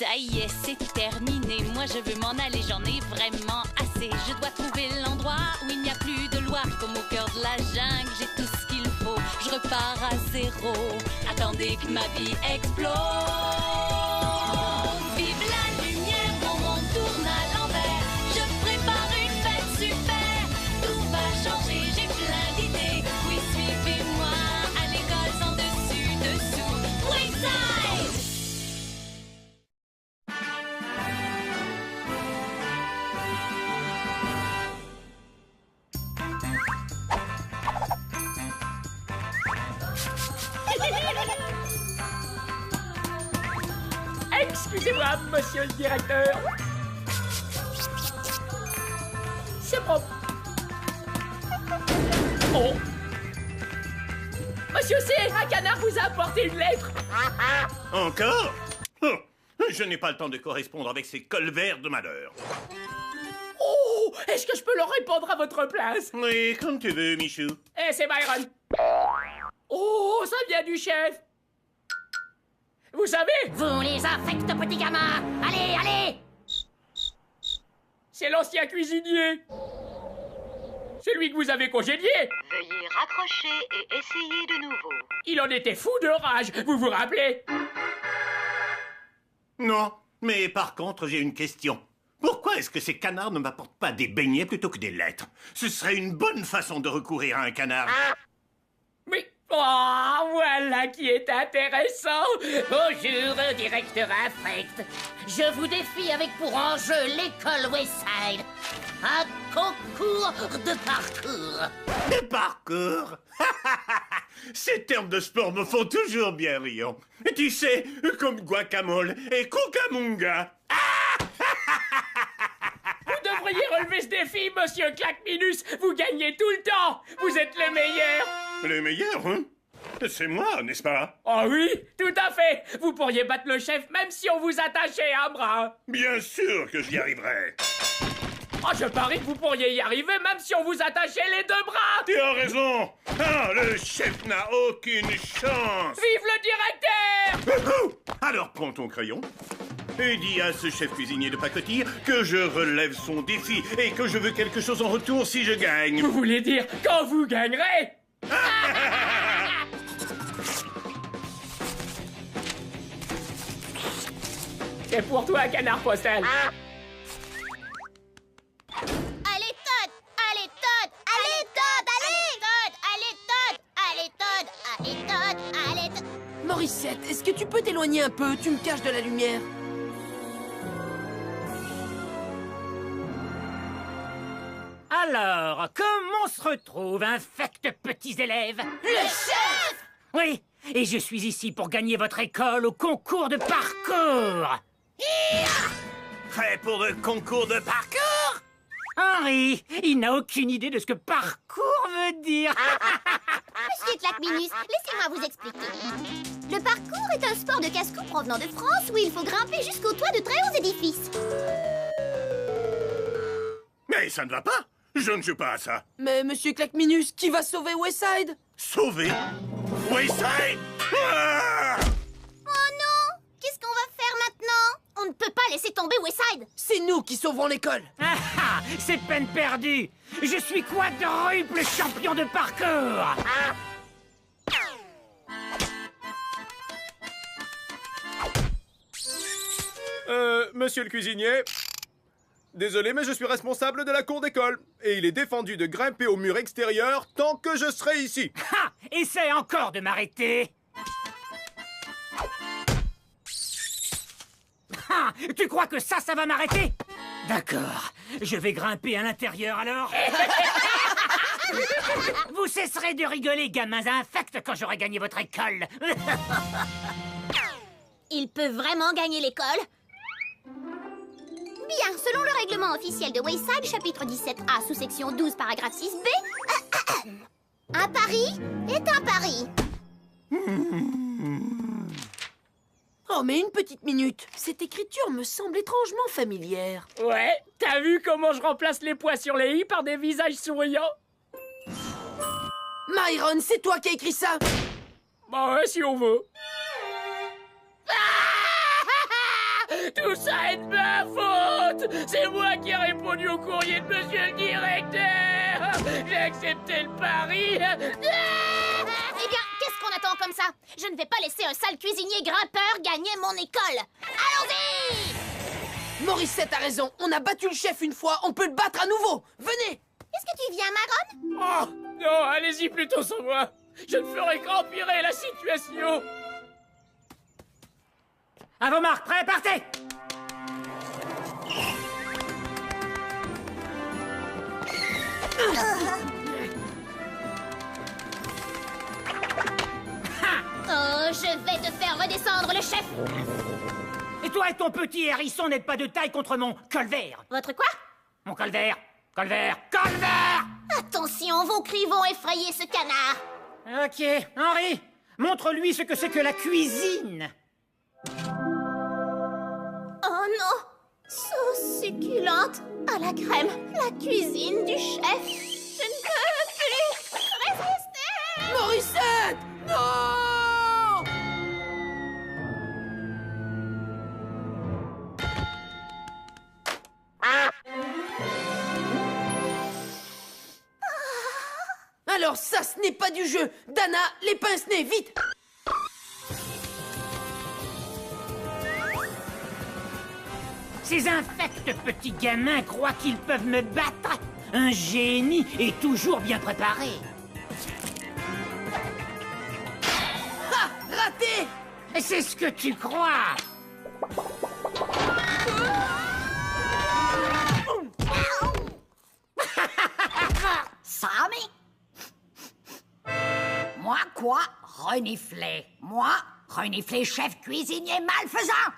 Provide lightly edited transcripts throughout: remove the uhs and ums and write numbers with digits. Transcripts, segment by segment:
Ça y est, c'est terminé. Moi, je veux m'en aller, j'en ai vraiment assez. Je dois trouver l'endroit où il n'y a plus de loi. Comme au cœur de la jungle, j'ai tout ce qu'il faut. Je repars à zéro. Attendez que ma vie explose. Vive la lumière, mon monde tourne à l'envers. Je prépare une fête super. Tout va changer, j'ai plein d'idées. Oui, suivez-moi à l'école sans dessus dessous. Wayside! Excusez-moi, monsieur le directeur. C'est propre. Oh! Monsieur C, un canard vous a apporté une lettre. Encore? Oh, je n'ai pas le temps de correspondre avec ces colverts de malheur. Oh! Est-ce que je peux leur répondre à votre place? Oui, comme tu veux, Michou. Eh, c'est Byron. Oh, ça vient du chef. Vous savez, Vous les affecte, petits gamins! Allez, allez! c'est l'ancien cuisinier. Celui que vous avez congédié. Veuillez raccrocher et essayer de nouveau. Il en était fou de rage, vous vous rappelez? Non, mais par contre, j'ai une question. Pourquoi est-ce que ces canards ne m'apportent pas des beignets plutôt que des lettres? Ce serait une bonne façon de recourir à un canard. Mais... Oh, voilà qui est intéressant. Bonjour, directeur affect. Je vous défie avec pour enjeu l'école Wayside. Un concours de parcours. Des parcours? Ces termes de sport me font toujours bien rire. Tu sais, comme guacamole et cucamonga. Vous devriez relever ce défi, monsieur Clacminus. Vous gagnez tout le temps. Vous êtes le meilleur. Le meilleur, hein? C'est moi, n'est-ce pas? Oh oui, tout à fait. Vous pourriez battre le chef même si on vous attachait un bras. Bien sûr que j'y arriverai. Oh, je parie que vous pourriez y arriver même si on vous attachait les deux bras. Tu as raison. Ah, le chef n'a aucune chance. Vive le directeur! Alors prends ton crayon et dis à ce chef cuisinier de pacotille que je relève son défi et que je veux quelque chose en retour si je gagne. Vous voulez dire quand vous gagnerez? C'est pour toi, canard postal. Allez, Todd! Allez, Todd! Allez, Todd! Allez, Todd! Allez, Todd! Allez, Todd! Allez, Todd! Morissette, est-ce que tu peux t'éloigner un peu? Tu me caches de la lumière. Alors, comment se retrouve infect petits élèves? Le chef! Oui, et je suis ici pour gagner votre école au concours de parcours. Prêt pour le concours de parcours? Henri, il n'a aucune idée de ce que parcours veut dire. Monsieur Clacminus, laissez-moi vous expliquer. Le parcours est un sport de casse-cou provenant de France où il faut grimper jusqu'au toit de très hauts édifices. Mais ça ne va pas. Je ne joue pas à ça. Mais monsieur Clacminus, qui va sauver Wayside? Sauver Wayside? Ah! Oh non! Qu'est-ce qu'on va faire maintenant? On ne peut pas laisser tomber Wayside. C'est nous qui sauverons l'école. Ah ah, c'est peine perdue. Je suis quadruple champion de parcours. Monsieur le cuisinier, désolé, mais je suis responsable de la cour d'école. Et il est défendu de grimper au mur extérieur tant que je serai ici. Ah, essaie encore de m'arrêter. Ah, tu crois que ça va m'arrêter? D'accord, je vais grimper à l'intérieur alors. Vous cesserez de rigoler, gamins infects, quand j'aurai gagné votre école. Il peut vraiment gagner l'école? Bien, selon le règlement officiel de Wayside, chapitre 17A, sous-section 12, paragraphe 6B, un pari est un pari. Oh, mais une petite minute. Cette écriture me semble étrangement familière. Ouais, t'as vu comment je remplace les points sur les i par des visages souriants? Myron, c'est toi qui as écrit ça? Bah ouais, si on veut. Tout ça est de ma faute! C'est moi qui ai répondu au courrier de monsieur le directeur! J'ai accepté le pari! Eh bien, qu'est-ce qu'on attend comme ça? Je ne vais pas laisser un sale cuisinier grimpeur gagner mon école. Allons-y! Morissette a raison, on a battu le chef une fois, on peut le battre à nouveau. Venez! Est-ce que tu viens, Marron? Oh! Non, allez-y plutôt sans moi! Je ne ferai qu'empirer la situation! À vos marques, prêts, partez! Oh, je vais te faire redescendre le chef! Et toi et ton petit hérisson n'êtes pas de taille contre mon colvert. Votre quoi? Mon colvert, colvert, colvert! Attention, vos cris vont effrayer ce canard! Ok, Henri, montre-lui ce que c'est que la cuisine. Oh non! Sauce succulente à la crème, la cuisine du chef. Je ne peux plus résister! Morissette! Non! Alors ça, ce n'est pas du jeu. Dana, les pince-nez, vite! Ces infects petits gamins croient qu'ils peuvent me battre. Un génie est toujours bien préparé. Ah! Raté! C'est ce que tu crois. Sammy? Moi quoi? Renifler. Moi? Renifler chef cuisinier malfaisant?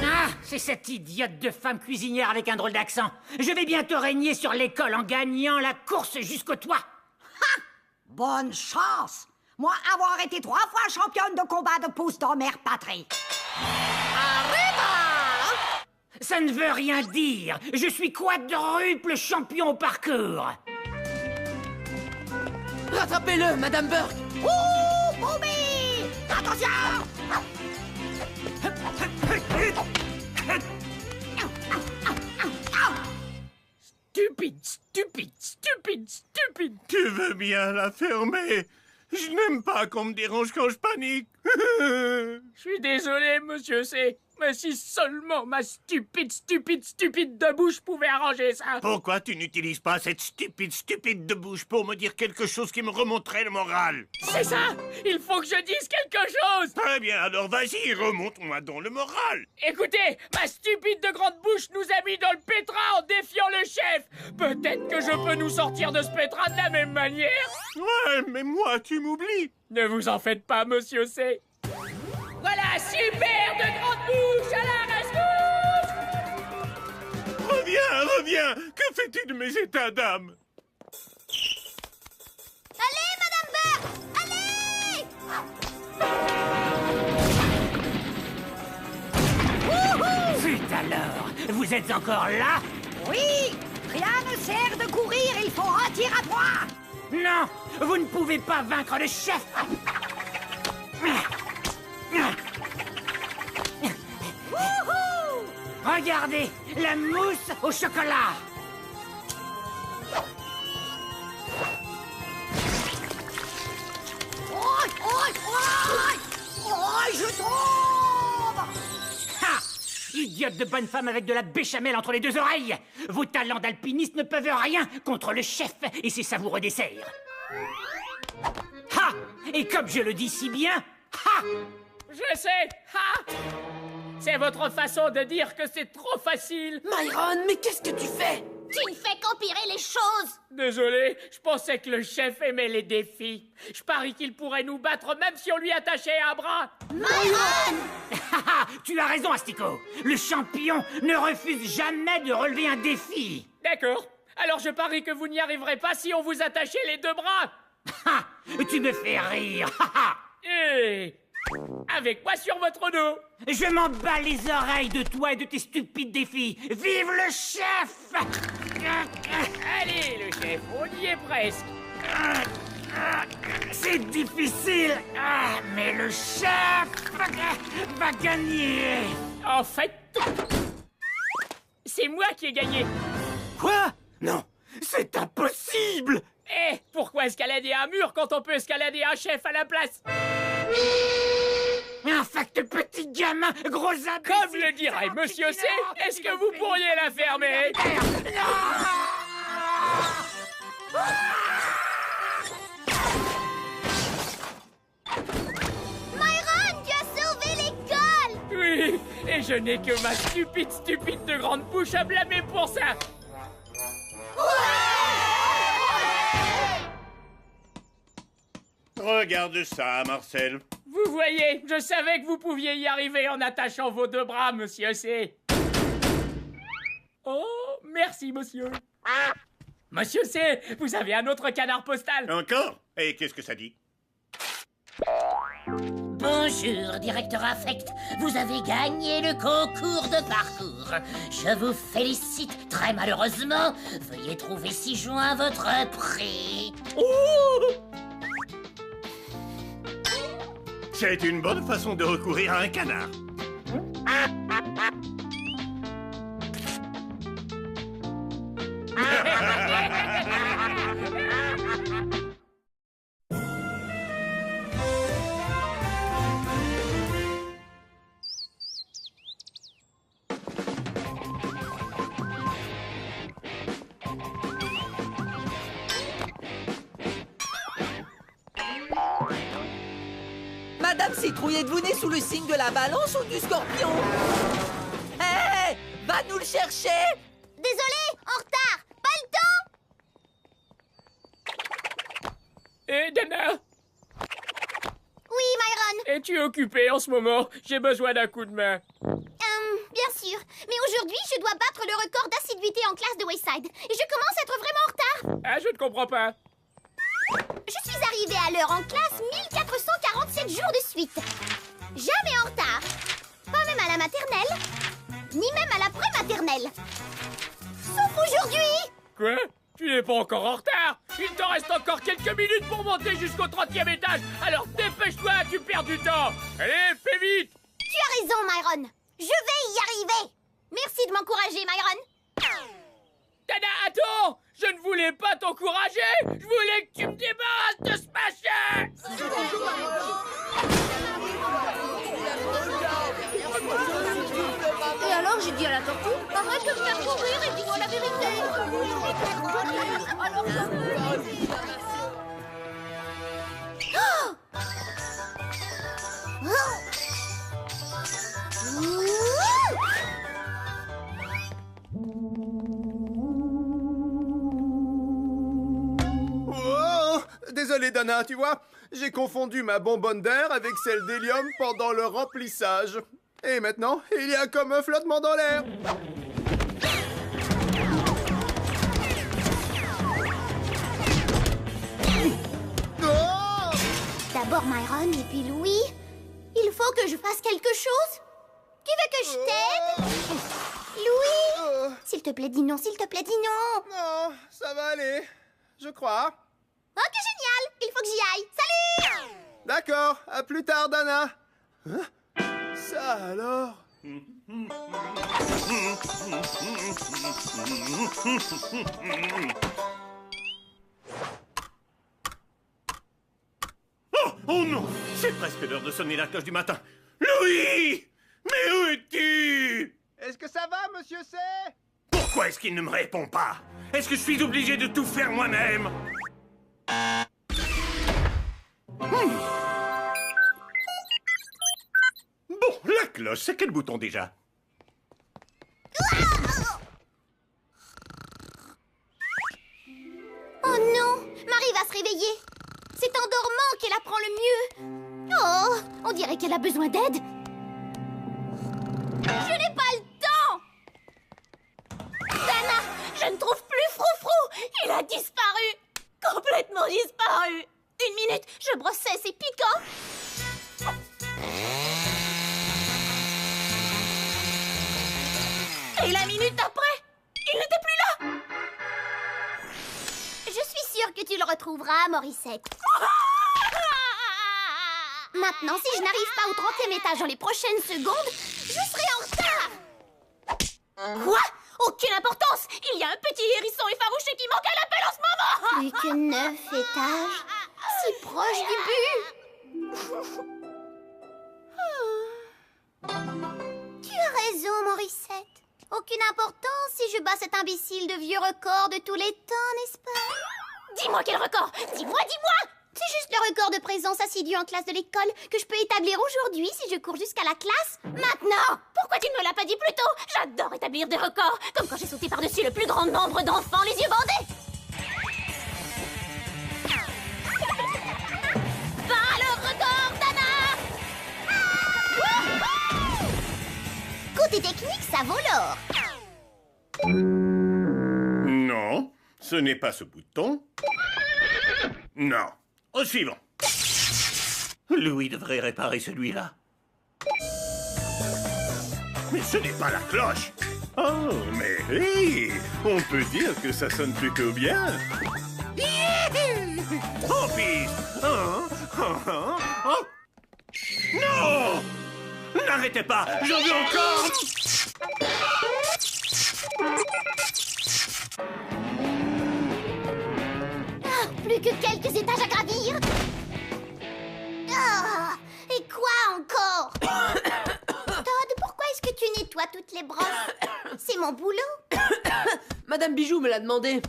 Ah, c'est cette idiote de femme cuisinière avec un drôle d'accent. Je vais bientôt régner sur l'école en gagnant la course jusqu'au toit. Ha! Bonne chance! Moi, avoir été 3 fois championne de combat de pouce dans mère patrie. Ça ne veut rien dire. Je suis quadruple champion au parcours. Rattrapez-le, Madame Burke! Ouh, Bobby! Attention! Stupide, stupide, stupide, stupide! Tu veux bien la fermer? Je n'aime pas qu'on me dérange quand je panique. Je suis désolé, monsieur C. Mais si seulement ma stupide, stupide, stupide de bouche pouvait arranger ça! Pourquoi tu n'utilises pas cette stupide de bouche pour me dire quelque chose qui me remonterait le moral? C'est ça! Il faut que je dise quelque chose! Très bien, alors vas-y, remonte-moi dans le moral. Écoutez, ma stupide de grande bouche nous a mis dans le pétrin en défiant le chef! Peut-être que je peux nous sortir de ce pétrin de la même manière? Ouais, mais moi, tu m'oublies. Ne vous en faites pas, monsieur C. Voilà, super de grande bouche à la rescousse! Reviens! Que fais-tu de mes états d'âme? Allez, Madame Burke! Allez! Zut alors, vous êtes encore là? Oui! Rien ne sert de courir, il faut un tir à 3! Non, vous ne pouvez pas vaincre le chef. Wouhou! Regardez, la mousse au chocolat. Oi, oi, oi! Oi, je tombe! Ha! Idiote de bonne femme avec de la béchamel entre les deux oreilles. Vos talents d'alpiniste ne peuvent rien contre le chef et ses savoureux desserts. Ha! Et comme je le dis si bien, ha! Je sais! Ha! C'est votre façon de dire que c'est trop facile! Myron, mais qu'est-ce que tu fais? Tu ne fais qu'empirer les choses! Désolé, je pensais que le chef aimait les défis. Je parie qu'il pourrait nous battre même si on lui attachait un bras. Myron! Tu as raison, Astico. Le champion ne refuse jamais de relever un défi. D'accord. Alors je parie que vous n'y arriverez pas si on vous attachait les 2 bras. Ha! Tu me fais rire. Et avec moi sur votre dos. Je m'en bats les oreilles de toi et de tes stupides défis. Vive le chef! Allez, le chef, on y est presque. C'est difficile, mais le chef va gagner. En fait, c'est moi qui ai gagné. Quoi? Non, c'est impossible! Eh, pourquoi escalader un mur quand on peut escalader un chef à la place? Infect petit gamin, gros imbécile! Comme le dirait Monsieur C, est-ce que vous pourriez la fermer? Myron, tu as sauvé l'école! Oui, et je n'ai que ma stupide de grande bouche à blâmer pour ça. Regarde ça, Marcel. Vous voyez, je savais que vous pouviez y arriver en attachant vos deux bras, Monsieur C. Oh, merci, monsieur. Monsieur C, vous avez un autre canard postal. Encore? Et qu'est-ce que ça dit? Bonjour, directeur affect. Vous avez gagné le concours de parcours. Je vous félicite très malheureusement. Veuillez trouver ci-joint votre prix. C'est une bonne façon de recourir à un canard. Madame Citrouille, êtes-vous née sous le signe de la balance ou du scorpion? Hé! Va nous le chercher! Désolé, en retard. Pas le temps. Dana, Oui, Myron. es-tu occupée en ce moment? J'ai besoin d'un coup de main. Bien sûr. Mais aujourd'hui, je dois battre le record d'assiduité en classe de Wayside. Et je commence à être vraiment en retard. Ah, je ne comprends pas. Je suis arrivée à l'heure en classe 1447 jours de suite. Jamais en retard. Pas même à la maternelle. Ni même à la pré-maternelle. Sauf aujourd'hui. Quoi? Tu n'es pas encore en retard? Il te reste encore quelques minutes pour monter jusqu'au 30e étage. Alors dépêche-toi, tu perds du temps. Allez, fais vite. Tu as raison, Myron. Je vais y arriver. Merci de m'encourager, Myron. Dana, attends! Je ne voulais pas t'encourager! Je voulais que tu me débarrasses de ce machin! Et alors, j'ai dit à la tortue, arrête de me faire courir et dis-moi la vérité. Oh, désolé, Dana, tu vois, j'ai confondu ma bonbonne d'air avec celle d'hélium pendant le remplissage. Et maintenant, il y a comme un flottement dans l'air. Oh! D'abord Myron et puis Louis. Il faut que je fasse quelque chose. Tu veux que je t'aide? Louis? S'il te plaît, dis non, s'il te plaît, dis non. Non, ça va aller, je crois. Ok, génial. Il faut que j'y aille. Salut! D'accord, à plus tard, Dana. Hein? Ça alors? Oh non! C'est presque l'heure de sonner la cloche du matin. Louis! Mais où es-tu? Est-ce que ça va, monsieur C? Pourquoi est-ce qu'il ne me répond pas? Est-ce que je suis obligé de tout faire moi-même? Bon, la cloche, c'est quel bouton déjà? Oh non! Marie va se réveiller. C'est en dormant qu'elle apprend le mieux. Oh! On dirait qu'elle a besoin d'aide. Je n'ai pas le temps! Dana, je ne trouve plus Froufrou. Il a disparu. Complètement disparu. Une minute, je brossais, c'est piquant. Et la minute après, il n'était plus là. Je suis sûre que tu le retrouveras, Morissette. Maintenant, si je n'arrive pas au 30e étage dans les prochaines secondes, Je serai en retard. Quoi? Aucune importance! Il y a un petit hérisson effarouché qui manque à l'appel en ce moment! Plus que 9 étages. Si proche du but. Tu as raison, Morissette. Aucune importance si je bats cet imbécile de vieux record de tous les temps, n'est-ce pas? Dis-moi quel record! Dis-moi! C'est juste le record de présence assidue en classe de l'école que je peux établir aujourd'hui si je cours jusqu'à la classe. Maintenant! Pourquoi tu ne me l'as pas dit plus tôt? J'adore établir des records! Comme quand j'ai sauté par-dessus le plus grand nombre d'enfants les yeux bandés! Bats le record, Dana! Côté technique, ça vaut l'or. Non, ce n'est pas ce bouton. Non. Au suivant. Louis devrait réparer celui-là. Mais ce n'est pas la cloche. Oh, mais oui, on peut dire que ça sonne plutôt bien. En piste. Oh. Non! N'arrêtez pas, j'en veux encore. Plus que quelques étages à gravir. Ah, et quoi encore? Todd, pourquoi est-ce que tu nettoies toutes les brosses? C'est mon boulot. Madame Bijou me l'a demandé.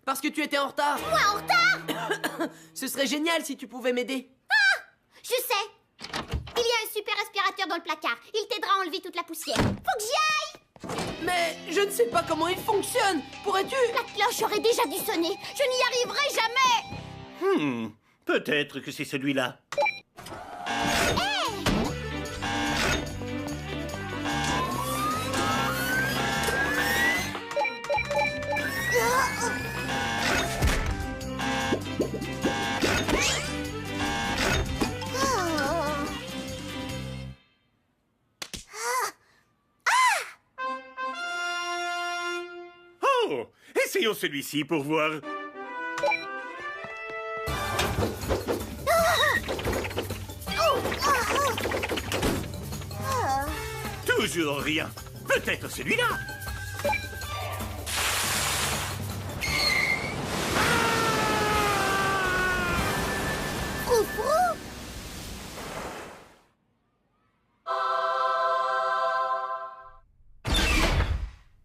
Parce que tu étais en retard. Moi en retard? Ce serait génial si tu pouvais m'aider. Ah, je sais. Il y a un super aspirateur dans le placard. Il t'aidera à enlever toute la poussière. Faut que j'y aille. Mais je ne sais pas comment il fonctionne. Pourrais-tu... La cloche aurait déjà dû sonner. Je n'y arriverai jamais. Peut-être que c'est celui-là. Oh, essayons celui-ci pour voir. Toujours rien. Peut-être celui-là.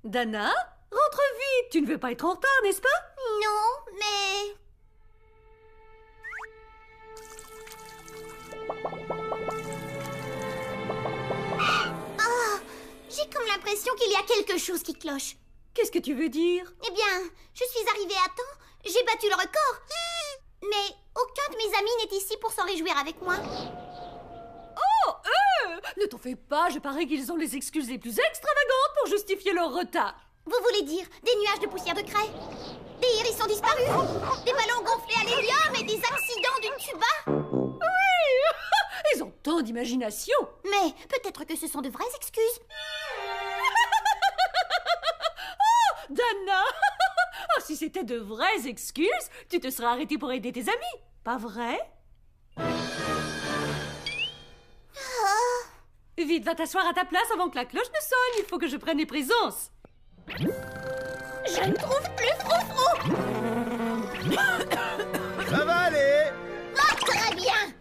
Dana, rentre vite. Tu ne veux pas être en retard, n'est-ce pas? Non, mais... J'ai comme l'impression qu'il y a quelque chose qui cloche. Qu'est-ce que tu veux dire? Eh bien, je suis arrivée à temps, j'ai battu le record. Mais aucun de mes amis n'est ici pour s'en réjouir avec moi. Oh, ne t'en fais pas, je parie qu'ils ont les excuses les plus extravagantes pour justifier leur retard. Vous voulez dire des nuages de poussière de craie? Des hérissons disparus? Des ballons gonflés à l'hélium et des accidents d'une tuba? Oui, ils ont tant d'imagination. Mais peut-être que ce sont de vraies excuses. Oh, Dana. Oh, si c'était de vraies excuses, tu te serais arrêtée pour aider tes amis, pas vrai? Vite, va t'asseoir à ta place avant que la cloche ne sonne. Il faut que je prenne les présences. Je ne trouve plus Froufrou. Ça va aller. Oh, très bien.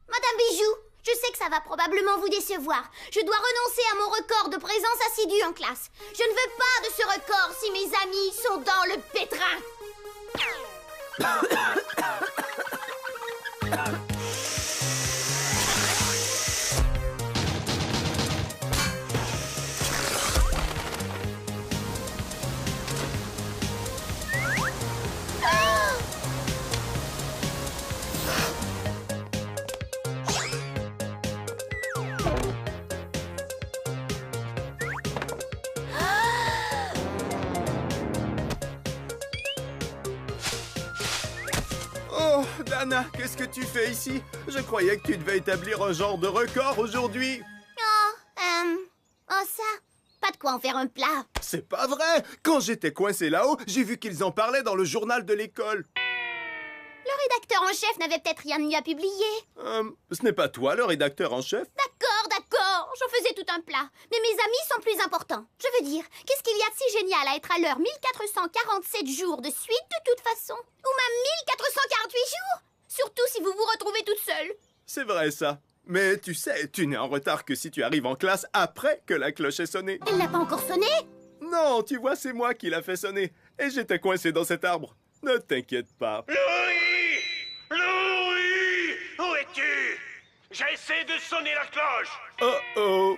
Madame Bijou, je sais que ça va probablement vous décevoir. Je dois renoncer à mon record de présence assidue en classe. Je ne veux pas de ce record si mes amis sont dans le pétrin. Oh, Dana, qu'est-ce que tu fais ici? Je croyais que tu devais établir un genre de record aujourd'hui. Oh ça, pas de quoi en faire un plat. C'est pas vrai! Quand j'étais coincé là-haut, j'ai vu qu'ils en parlaient dans le journal de l'école. Le rédacteur en chef n'avait peut-être rien de mieux à publier. Ce n'est pas toi le rédacteur en chef? D'accord, j'en faisais tout un plat. Mais mes amis sont plus importants. Je veux dire, qu'est-ce qu'il y a de si génial à être à l'heure 1447 jours de suite de toute façon? Ou même 1448 jours? Surtout si vous vous retrouvez toute seule. C'est vrai, ça. Mais tu sais, tu n'es en retard que si tu arrives en classe après que la cloche est sonnée. Elle n'a pas encore sonné? Non, tu vois, c'est moi qui l'a fait sonner. Et j'étais coincé dans cet arbre. Ne t'inquiète pas. Louis! Louis! Où es-tu? J'essaie de sonner la cloche! Oh oh!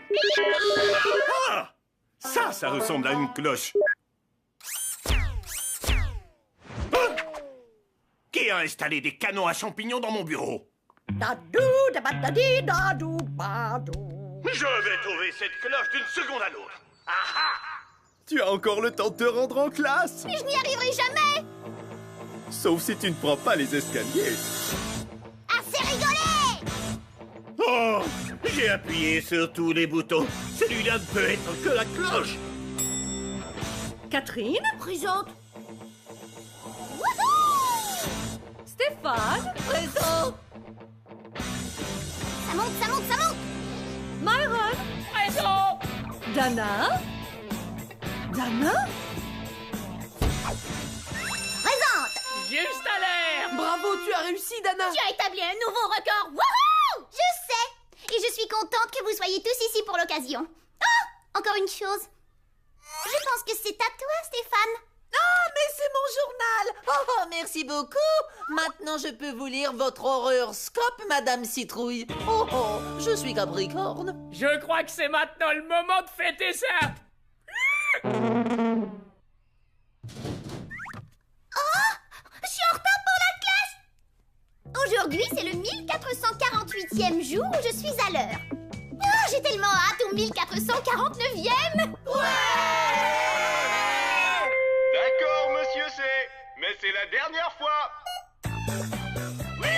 Ah! Ça ressemble à une cloche. Hein? Qui a installé des canons à champignons dans mon bureau? Je vais trouver cette cloche d'une seconde à l'autre. Ah ah! Tu as encore le temps de te rendre en classe. Mais je n'y arriverai jamais! Sauf si tu ne prends pas les escaliers. Assez rigolé! Oh! J'ai appuyé sur tous les boutons. Celui-là ne peut être que la cloche. Catherine? Présente! Stéphane? Présent. Ça monte, ça monte, ça monte! Myron? Présent! Dana? Dana? Présente! Juste à l'air! Bravo, tu as réussi, Dana. Tu as établi un nouveau record! Wouhou! Je sais! Et je suis contente que vous soyez tous ici pour l'occasion. Oh! Encore une chose. Je pense que c'est à toi, Stéphane. Ah, mais c'est mon journal. Oh, merci beaucoup. Maintenant, je peux vous lire votre horoscope, Madame Citrouille. Oh, oh, je suis Capricorne. Je crois que c'est maintenant le moment de fêter ça! Je suis en retard pour la classe! Aujourd'hui, c'est le 1448e jour où je suis à l'heure. Oh, j'ai tellement hâte au 1449e! D'accord, monsieur C. Mais c'est la dernière fois. Oui,